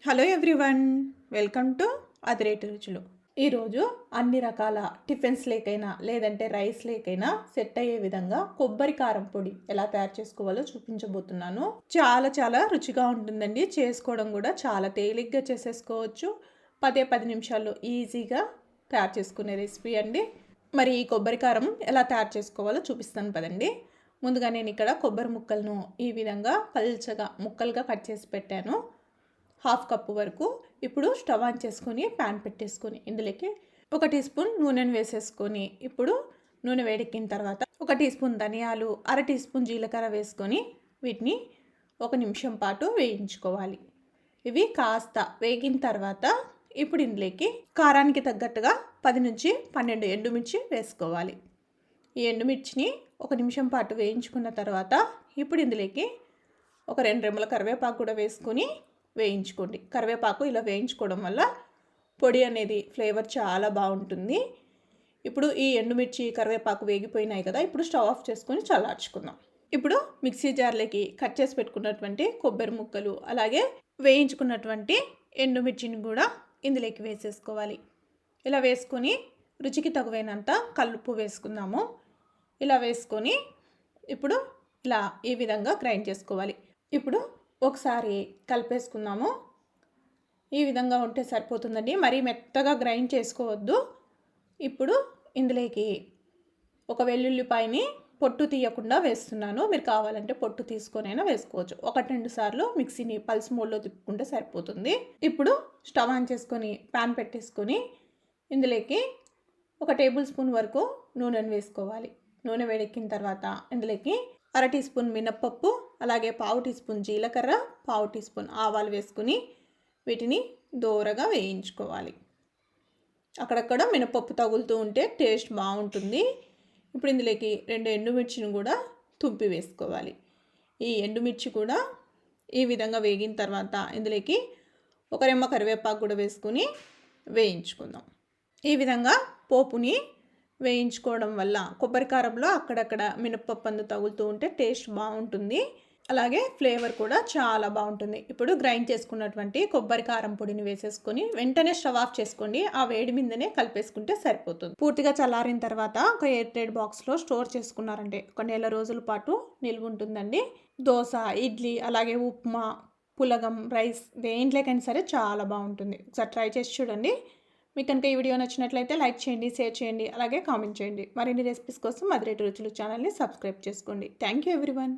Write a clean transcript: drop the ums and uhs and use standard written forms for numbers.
Hello everyone, welcome to అదిరేటి రుచులు. ఈరోజు అన్ని రకాల టిఫిన్స్ లేకైనా లేదంటే రైస్ లేకైనా సెట్ అయ్యే విధంగా కొబ్బరి కారం పొడి ఎలా తయారు చేసుకోవాలో చూపించబోతున్నాను. చాలా చాలా రుచిగా ఉంటుందండి. చేసుకోవడం కూడా చాలా తేలిగ్గా చేసేసుకోవచ్చు. 10 నిమిషాల్లో ఈజీగా తయారు చేసుకునే రెసిపీ అండి. మరి ఈ కొబ్బరి కారం ఎలా తయారు చేసుకోవాలో చూపిస్తాను పదండి. ముందుగా నేను ఇక్కడ కొబ్బరి ముక్కలను ఈ విధంగా పల్చగా ముక్కలుగా కట్ చేసి పెట్టాను. 1/2 కప్పు వరకు. ఇప్పుడు స్టవ్ ఆన్ చేసుకొని ప్యాన్ పెట్టేసుకొని ఇందులోకి 1 టీ స్పూన్ నూనెను వేసేసుకొని ఇప్పుడు నూనె వేడెక్కిన తర్వాత 1 టీ స్పూన్ ధనియాలు, 1/2 టీ స్పూన్ జీలకర్ర వేసుకొని వీటిని 1 నిమిషం పాటు వేయించుకోవాలి. ఇవి కాస్త వేగిన తర్వాత ఇప్పుడు ఇందులోకి కారానికి తగ్గట్టుగా 10 నుంచి 12 ఎండుమిర్చి వేసుకోవాలి. ఈ ఎండుమిర్చిని 1 నిమిషం పాటు వేయించుకున్న తర్వాత ఇప్పుడు ఇందులోకి ఒక 2 రెమ్మల కరివేపాకు కూడా వేసుకొని వేయించుకోండి. కరివేపాకు ఇలా వేయించుకోవడం వల్ల పొడి అనేది ఫ్లేవర్ చాలా బాగుంటుంది. ఇప్పుడు ఈ ఎండుమిర్చి కరివేపాకు వేగిపోయినాయి కదా, ఇప్పుడు స్టవ్ ఆఫ్ చేసుకొని చల్లార్చుకుందాం. ఇప్పుడు మిక్సీ జార్లోకి కట్ చేసి పెట్టుకున్నటువంటి కొబ్బరి ముక్కలు అలాగే వేయించుకున్నటువంటి ఎండుమిర్చిని కూడా ఇందులోకి వేసేసుకోవాలి. ఇలా వేసుకొని రుచికి తగువైనంత కల్లుప్పు వేసుకుందాము. ఇలా వేసుకొని ఇప్పుడు ఇలా ఈ విధంగా గ్రైండ్ చేసుకోవాలి. ఇప్పుడు ఒకసారి కలిపేసుకుందాము. ఈ విధంగా ఉంటే సరిపోతుందండి. మరీ మెత్తగా గ్రైండ్ చేసుకోవద్దు. ఇప్పుడు ఇందులోకి ఒక వెల్లుల్లిపాయని పొట్టు తీయకుండా వేస్తున్నాను. మీరు కావాలంటే పొట్టు తీసుకొనైనా వేసుకోవచ్చు. 1-2 సార్లు మిక్సీని పల్స్ మోడ్లో తిప్పుకుంటే సరిపోతుంది. ఇప్పుడు స్టవ్ ఆన్ చేసుకొని ప్యాన్ పెట్టేసుకొని ఇందులోకి 1 టేబుల్ స్పూన్ వరకు నూనెను వేసుకోవాలి. నూనె వేడెక్కిన తర్వాత ఇందులోకి 1/2 టీ స్పూన్ మినప్పప్పు అలాగే 1/4 టీ స్పూన్ జీలకర్ర, 1/4 టీ స్పూన్ ఆవాలు వేసుకుని వీటిని దోరగా వేయించుకోవాలి. అక్కడక్కడ మినపప్పు తగులుతూ ఉంటే టేస్ట్ బాగుంటుంది. ఇప్పుడు ఇందులోకి 2 ఎండుమిర్చిని కూడా తుంపి వేసుకోవాలి. ఈ ఎండుమిర్చి కూడా ఈ విధంగా వేగిన తర్వాత ఇందులోకి 1 రెమ్మ కరివేపాకు కూడా వేసుకుని వేయించుకుందాం. ఈ విధంగా పోపుని వేయించుకోవడం వల్ల కొబ్బరి కారంలో అక్కడక్కడ మినపప్పు అందు తగులుతూ ఉంటే టేస్ట్ బాగుంటుంది. అలాగే ఫ్లేవర్ కూడా చాలా బాగుంటుంది. ఇప్పుడు గ్రైండ్ చేసుకున్నటువంటి కొబ్బరి కారం పొడిని వేసేసుకొని వెంటనే స్టవ్ ఆఫ్ చేసుకోండి. ఆ వేడి మీదనే కలిపేసుకుంటే సరిపోతుంది. పూర్తిగా చల్లారిన తర్వాత ఒక ఎయిర్ టైట్ బాక్స్లో స్టోర్ చేసుకున్నారంటే 1 నెల రోజుల పాటు నిల్వ ఉంటుందండి. దోశ, ఇడ్లీ అలాగే ఉప్మా, పులగం, రైస్ దేంట్లోకైనా సరే చాలా బాగుంటుంది. ఒకసారి ట్రై చేసి చూడండి. మీకు కనుక ఈ వీడియో నచ్చినట్లయితే లైక్ చేయండి, షేర్ చేయండి, అలాగే కామెంట్ చేయండి. మరిన్ని రెసిపీస్ కోసం అదిరేటి రుచులు ఛానల్ని సబ్స్క్రైబ్ చేసుకోండి. Thank you everyone.